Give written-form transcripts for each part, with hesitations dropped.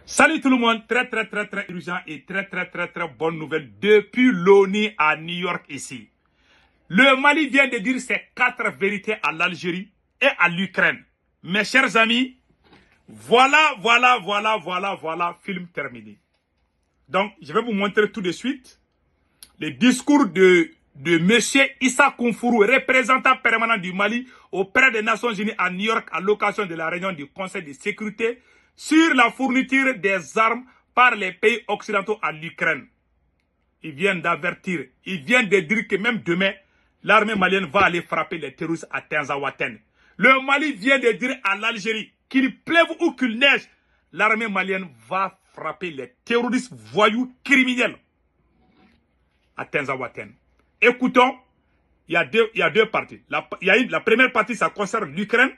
Salut tout le monde, très urgent et très bonne nouvelle depuis l'ONU à New York ici. Le Mali vient de dire ses 4 vérités à l'Algérie et à l'Ukraine. Mes chers amis, voilà, film terminé. Donc, je vais vous montrer tout de suite le discours de monsieur Issa Kounfourou, représentant permanent du Mali auprès des Nations Unies à New York à l'occasion de la réunion du Conseil de sécurité sur la fourniture des armes par les pays occidentaux à l'Ukraine. Il vient d'avertir, il vient de dire que même demain, l'armée malienne va aller frapper les terroristes à Tinzaouaten. Le Mali vient de dire à l'Algérie qu'il pleuve ou qu'il neige, l'armée malienne va frapper les terroristes voyous criminels à Tinzaouaten. Écoutons, il y a deux parties. La première partie, ça concerne l'Ukraine.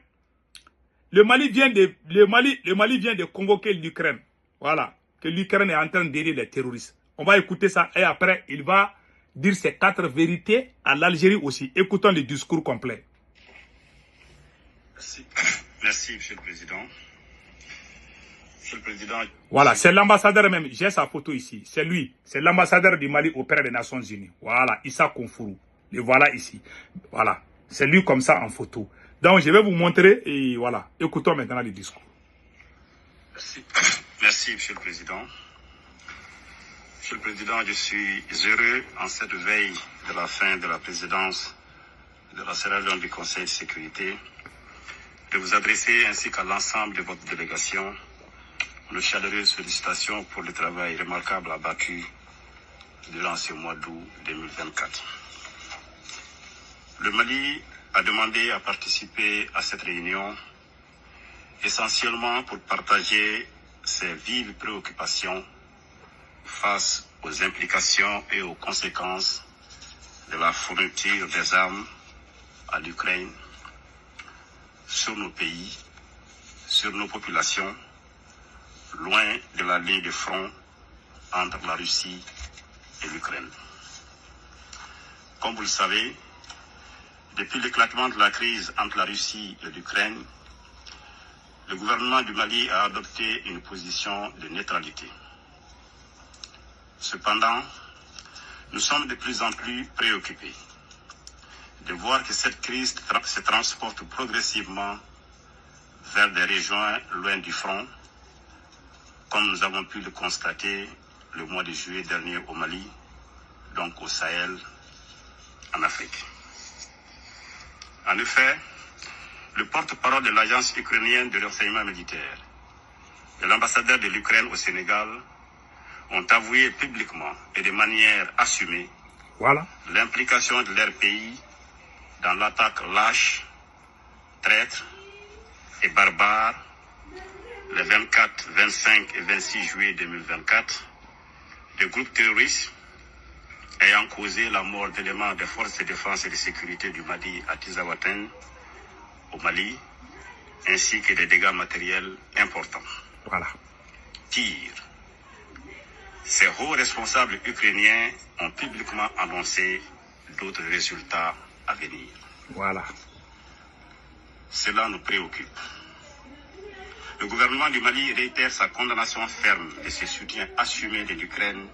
Le Mali vient de convoquer l'Ukraine. Voilà, que l'Ukraine est en train d'aider les terroristes. On va écouter ça et après, il va dire ses 4 vérités à l'Algérie aussi. Écoutons le discours complet. Merci. Merci, Monsieur le Président. Monsieur le Président. Voilà, c'est l'ambassadeur même. J'ai sa photo ici. C'est lui. C'est l'ambassadeur du Mali auprès des Nations Unies. Voilà, Issa Kounfourou. Le voilà ici. Voilà, c'est lui comme ça en photo. Donc, je vais vous montrer et voilà. Écoutons maintenant le discours. Merci. Merci, Monsieur le Président. Monsieur le Président, je suis heureux en cette veille de la fin de la présidence de la réunion du Conseil de sécurité de vous adresser ainsi qu'à l'ensemble de votre délégation nos chaleureuses félicitations pour le travail remarquable abattu durant ce mois d'août 2024. Le Mali a demandé à participer à cette réunion essentiellement pour partager ses vives préoccupations face aux implications et aux conséquences de la fourniture des armes à l'Ukraine sur nos pays, sur nos populations, loin de la ligne de front entre la Russie et l'Ukraine. Comme vous le savez, depuis l'éclatement de la crise entre la Russie et l'Ukraine, le gouvernement du Mali a adopté une position de neutralité. Cependant, nous sommes de plus en plus préoccupés de voir que cette crise se transporte progressivement vers des régions loin du front, comme nous avons pu le constater le mois de juillet dernier au Mali, donc au Sahel, en Afrique. En effet, le porte-parole de l'agence ukrainienne de renseignement militaire et l'ambassadeur de l'Ukraine au Sénégal ont avoué publiquement et de manière assumée l'implication de leur pays dans l'attaque lâche, traître et barbare les 24, 25 et 26 juillet 2024 de groupes terroristes ayant causé la mort d'éléments des forces de défense et de sécurité du Mali à Tinzaouaten, au Mali, ainsi que des dégâts matériels importants. Pire, ces hauts responsables ukrainiens ont publiquement annoncé d'autres résultats à venir. Cela nous préoccupe. Le gouvernement du Mali réitère sa condamnation ferme et ses soutiens assumés de l'Ukraine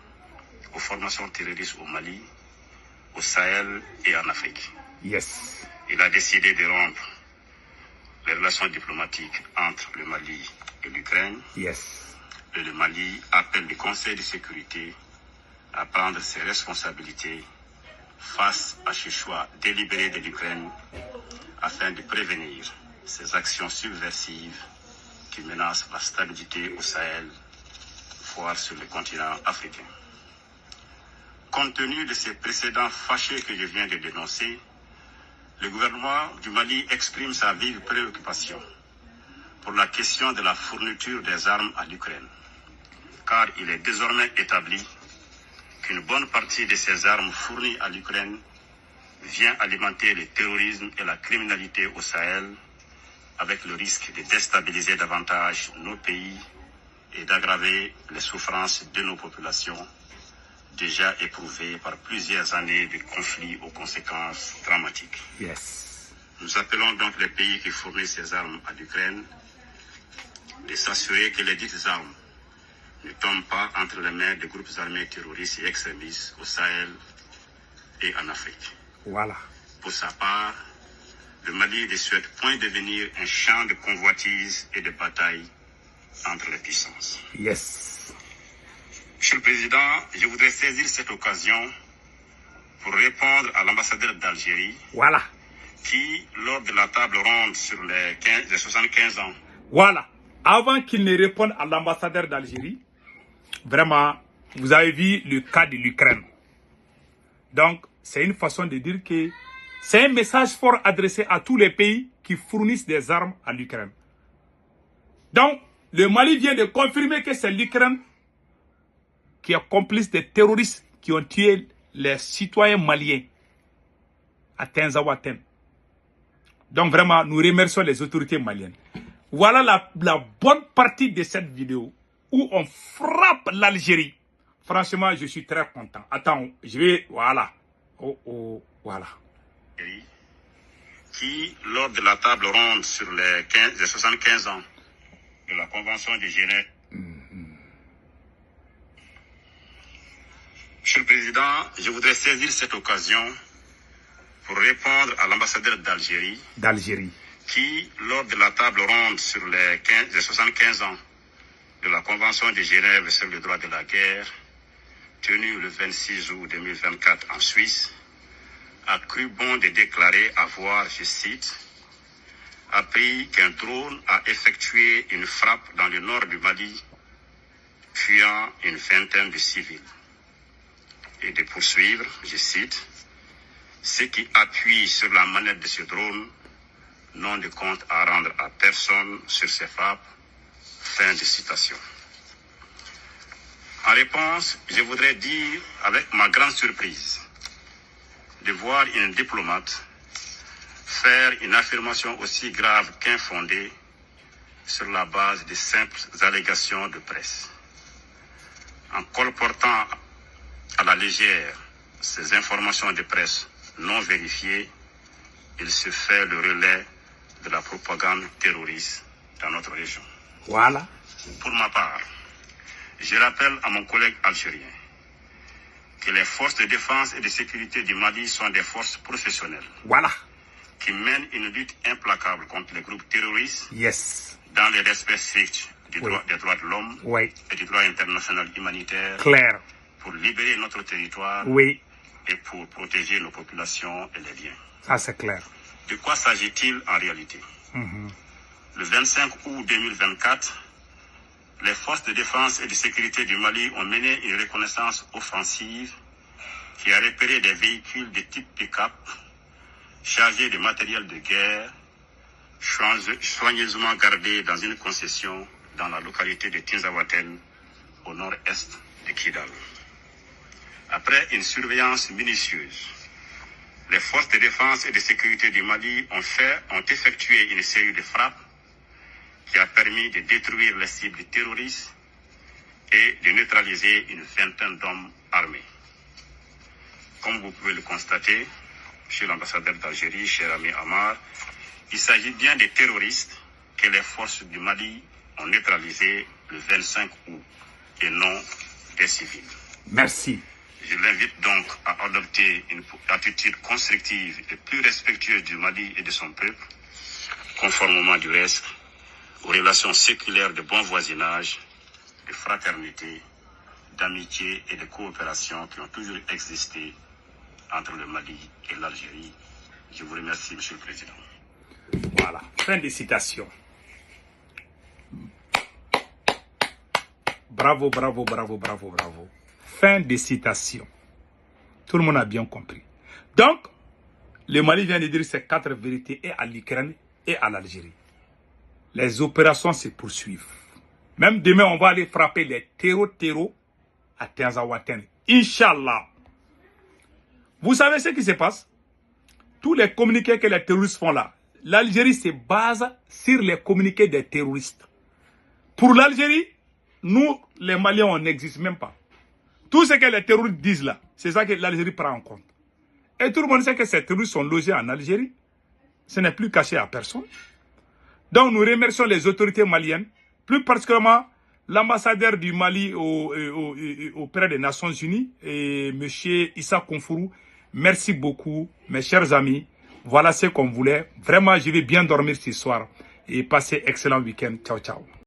aux formations terroristes au Mali, au Sahel et en Afrique. Il a décidé de rompre les relations diplomatiques entre le Mali et l'Ukraine. Et le Mali appelle le Conseil de sécurité à prendre ses responsabilités face à ce choix délibéré de l'Ukraine afin de prévenir ces actions subversives qui menacent la stabilité au Sahel, voire sur le continent africain. Compte tenu de ces précédents fâcheux que je viens de dénoncer, le gouvernement du Mali exprime sa vive préoccupation pour la question de la fourniture des armes à l'Ukraine, car il est désormais établi qu'une bonne partie de ces armes fournies à l'Ukraine vient alimenter le terrorisme et la criminalité au Sahel, avec le risque de déstabiliser davantage nos pays et d'aggraver les souffrances de nos populations, déjà éprouvées par plusieurs années de conflits aux conséquences dramatiques. Nous appelons donc les pays qui fournissent ces armes à l'Ukraine de s'assurer que les dites armes ne tombe pas entre les mains des groupes armés terroristes et extrémistes au Sahel et en Afrique. Voilà. Pour sa part, le Mali ne souhaite point devenir un champ de convoitise et de bataille entre les puissances. Yes. Monsieur le Président, je voudrais saisir cette occasion pour répondre à l'ambassadeur d'Algérie. Voilà. Qui, lors de la table ronde sur les 75 ans. Voilà. Avant qu'il ne réponde à l'ambassadeur d'Algérie, vraiment, vous avez vu le cas de l'Ukraine. Donc, c'est une façon de dire que c'est un message fort adressé à tous les pays qui fournissent des armes à l'Ukraine. Donc, le Mali vient de confirmer que c'est l'Ukraine qui est complice des terroristes qui ont tué les citoyens maliens à Tinzaouaten. Donc vraiment, nous remercions les autorités maliennes. Voilà la bonne partie de cette vidéo où on frappe l'Algérie. Franchement, je suis très content. Attends, je vais... Voilà. Voilà. Qui, lors de la table ronde sur les 75 ans de la Convention de Genève... Monsieur le Président, je voudrais saisir cette occasion pour répondre à l'ambassadeur d'Algérie. Qui, lors de la table ronde sur les 75 ans de la Convention de Genève sur le droit de la guerre, tenue le 26 août 2024 en Suisse, a cru bon de déclarer avoir, je cite, appris qu'un drone a effectué une frappe dans le nord du Mali, tuant une vingtaine de civils. Et de poursuivre, je cite, ceux qui appuient sur la manette de ce drone n'ont de compte à rendre à personne sur ces frappes. Fin de citation. En réponse, je voudrais dire avec ma grande surprise de voir une diplomate faire une affirmation aussi grave qu'infondée sur la base de simples allégations de presse. En colportant à la légère ces informations de presse non vérifiées, il se fait le relais de la propagande terroriste dans notre région. Voilà. Pour ma part, je rappelle à mon collègue algérien que les forces de défense et de sécurité du Mali sont des forces professionnelles. Voilà. Qui mènent une lutte implacable contre les groupes terroristes. Yes. Dans le respect strict des droits de l'homme. Oui. Et du droit international humanitaire. Clair. Pour libérer notre territoire. Oui. Et pour protéger nos populations et les biens. Ça, c'est clair. De quoi s'agit-il en réalité? Le 25 août 2024, les forces de défense et de sécurité du Mali ont mené une reconnaissance offensive qui a repéré des véhicules de type pick-up chargés de matériel de guerre, soigneusement gardés dans une concession dans la localité de Tinzaouaten, au nord-est de Kidal. Après une surveillance minutieuse, les forces de défense et de sécurité du Mali ont effectué une série de frappes qui a permis de détruire les cibles terroristes et de neutraliser une vingtaine d'hommes armés. Comme vous pouvez le constater, chez l'ambassadeur d'Algérie, cher ami Amar, il s'agit bien des terroristes que les forces du Mali ont neutralisés le 25 août et non des civils. Merci. Je l'invite donc à adopter une attitude constructive et plus respectueuse du Mali et de son peuple, conformément du reste aux relations séculaires de bon voisinage, de fraternité, d'amitié et de coopération qui ont toujours existé entre le Mali et l'Algérie. Je vous remercie, Monsieur le Président. Voilà, fin de citation. Bravo, bravo, bravo, bravo, bravo. Fin de citation. Tout le monde a bien compris. Donc, le Mali vient de dire ces 4 vérités et à l'Ukraine et à l'Algérie. Les opérations se poursuivent. Même demain, on va aller frapper les terreaux à Tinzaouaten. Inch'Allah. Vous savez ce qui se passe? Tous les communiqués que les terroristes font là, l'Algérie se base sur les communiqués des terroristes. Pour l'Algérie, nous, les Maliens, on n'existe même pas. Tout ce que les terroristes disent là, c'est ça que l'Algérie prend en compte. Et tout le monde sait que ces terroristes sont logés en Algérie. Ce n'est plus caché à personne. Donc nous remercions les autorités maliennes, plus particulièrement l'ambassadeur du Mali auprès des Nations Unies, et M. Issa Konfourou. Merci beaucoup, mes chers amis. Voilà ce qu'on voulait. Vraiment, je vais bien dormir ce soir et passer excellent week-end. Ciao, ciao.